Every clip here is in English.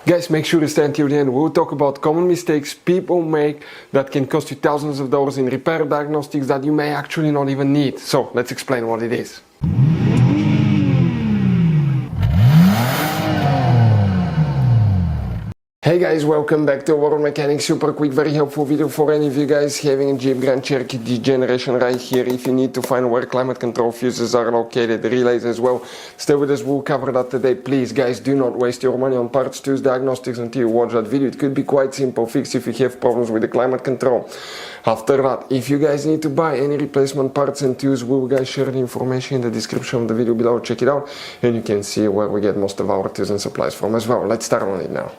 Guys, make sure to stay until the end. We'll talk about common mistakes people make that can cost you thousands of dollars in repair diagnostics that you may actually not even need. So let's explain what it is. Hey guys, welcome back to World Mechanics. Super quick, very helpful video for any of you guys having a Jeep Grand Cherokee D generation right here. If you need to find where climate control fuses are located, relays as well, stay with us, we'll cover that today. Please guys, do not waste your money on parts, tools, diagnostics until you watch that video. It could be quite simple fix if you have problems with the climate control. After that, if you guys need to buy any replacement parts and tools, we will guys share the information in the description of the video below. Check it out and you can see where we get most of our tools and supplies from as well. Let's start on it now.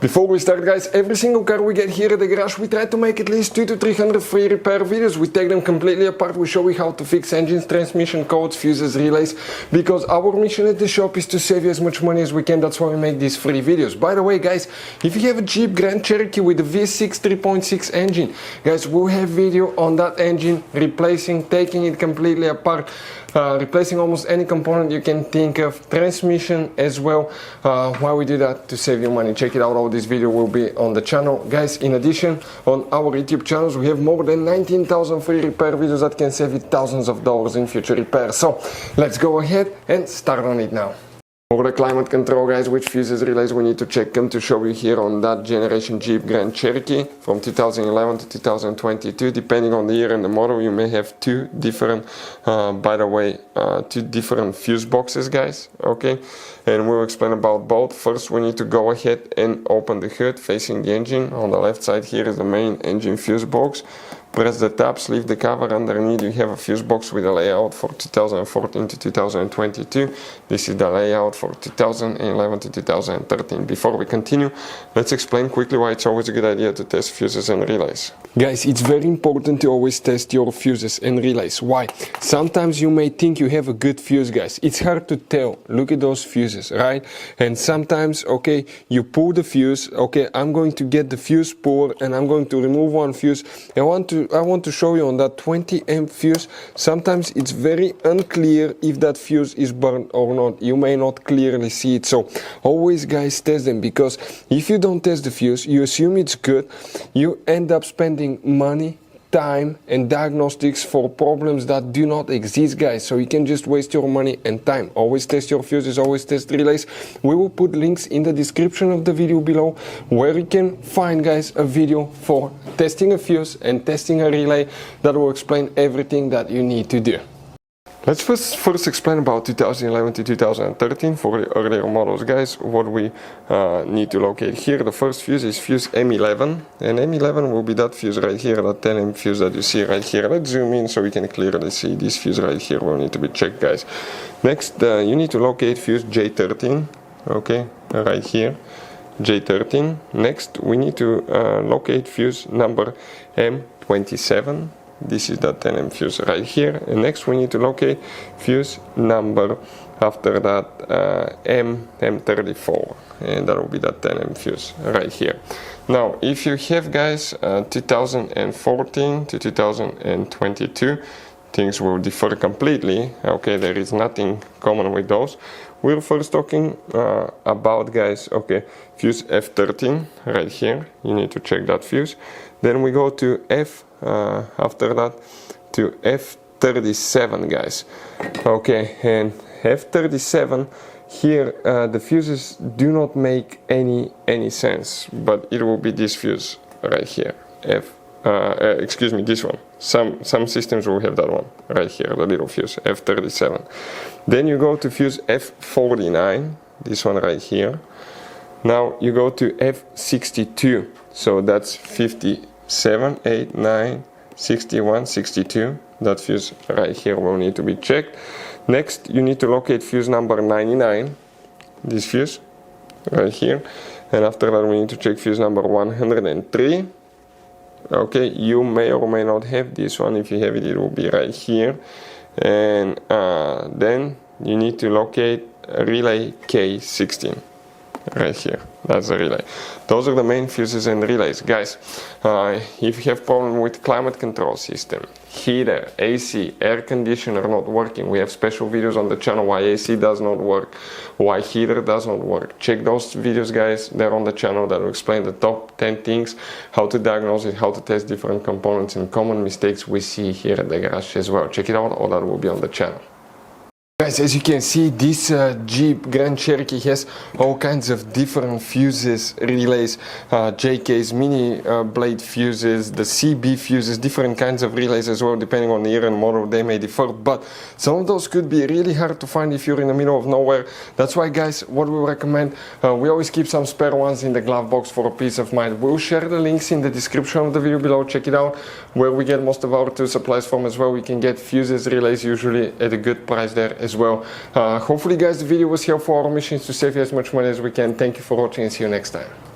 Before we start guys, every single car we get here at the garage, we try to make at least 200 to 300 free repair videos. We take them completely apart, we show you how to fix engines, transmission codes, fuses, relays, because our mission at the shop is to save you as much money as we can. That's why we make these free videos. By the way guys, if you have a Jeep Grand Cherokee with a V6 3.6 engine, guys, we'll have video on that engine, replacing, taking it completely apart, replacing almost any component you can think of, transmission as well. Why we do that? To save you money. Check it out, all this video will be on the channel. Guys, in addition, on our YouTube channels we have more than 19,000 free repair videos that can save you thousands of dollars in future repairs. So let's go ahead and start on it now. For the climate control guys, which fuses, relays we need to check them to show you here on that generation Jeep Grand Cherokee from 2011 to 2022. Depending on the year and the model, you may have two different two different fuse boxes guys, okay, and we'll explain about both. First we need to go ahead and open the hood facing the engine. On the left side here is the main engine fuse box. Press the tabs, leave the cover. Underneath you have a fuse box with a layout for 2014 to 2022. This is the layout for 2011 to 2013. Before we continue, let's explain quickly why it's always a good idea to test fuses and relays. Guys, it's very important to always test your fuses and relays. Why? Sometimes you may think you have a good fuse guys. It's hard to tell. Look at those fuses, right? And sometimes, okay, you pull the fuse, okay, I'm going to get the fuse puller and I'm going to remove one fuse. I want to show you on that 20 amp fuse, sometimes it's very unclear if that fuse is burned or not. You may not clearly see it. So always guys test them, because if you don't test the fuse, you assume it's good, you end up spending money, time and diagnostics for problems that do not exist guys. So you can just waste your money and time. Always test your fuses, always test relays. We will put links in the description of the video below where you can find guys a video for testing a fuse and testing a relay that will explain everything that you need to do. Let's first explain about 2011 to 2013 for the earlier models guys. What we need to locate here, the first fuse is fuse M11, and M11 will be that fuse right here, that 10 amp fuse that you see right here. Let's zoom in so we can clearly see this fuse right here will need to be checked guys. Next you need to locate fuse J13, okay, right here, J13. Next we need to locate fuse number M27. This is that 10 amp fuse right here. And next we need to locate fuse number after that M34, and that will be that 10 amp fuse right here. Now if you have guys 2014 to 2022, things will differ completely, okay, there is nothing common with those. We're first talking about guys, okay, fuse F13 right here, you need to check that fuse. Then we go to after that to F37 guys, okay, and F37 here the fuses do not make any sense, but it will be this fuse right here, excuse me, this one. Some systems will have that one right here, the little fuse F37. Then you go to fuse F49, this one right here. Now you go to F62, so that's 57, 8, 9, 61, 62. That fuse right here will need to be checked. Next you need to locate fuse number 99, this fuse right here, and after that we need to check fuse number 103. Okay, you may or may not have this one. If you have it, it will be right here. And then you need to locate relay K16. right here. That's the relay. Those are the main fuses and relays. Guys, if you have problem with climate control system, heater, AC, air conditioner not working, we have special videos on the channel why AC does not work, why heater does not work. Check those videos, guys. They're on the channel that will explain the top 10 things, how to diagnose it, how to test different components, and common mistakes we see here at the garage as well. Check it out, all that will be on the channel. Guys, as you can see, this Jeep Grand Cherokee has all kinds of different fuses, relays, JKs, mini blade fuses, the CB fuses, different kinds of relays as well, depending on the year and model, they may differ, but some of those could be really hard to find if you're in the middle of nowhere. That's why, guys, what we recommend, we always keep some spare ones in the glove box for a peace of mind. We'll share the links in the description of the video below. Check it out, where we get most of our tool supplies from as well. We can get fuses, relays usually at a good price there as well. Hopefully, guys, the video was helpful. Our mission is to save you as much money as we can. Thank you for watching and see you next time.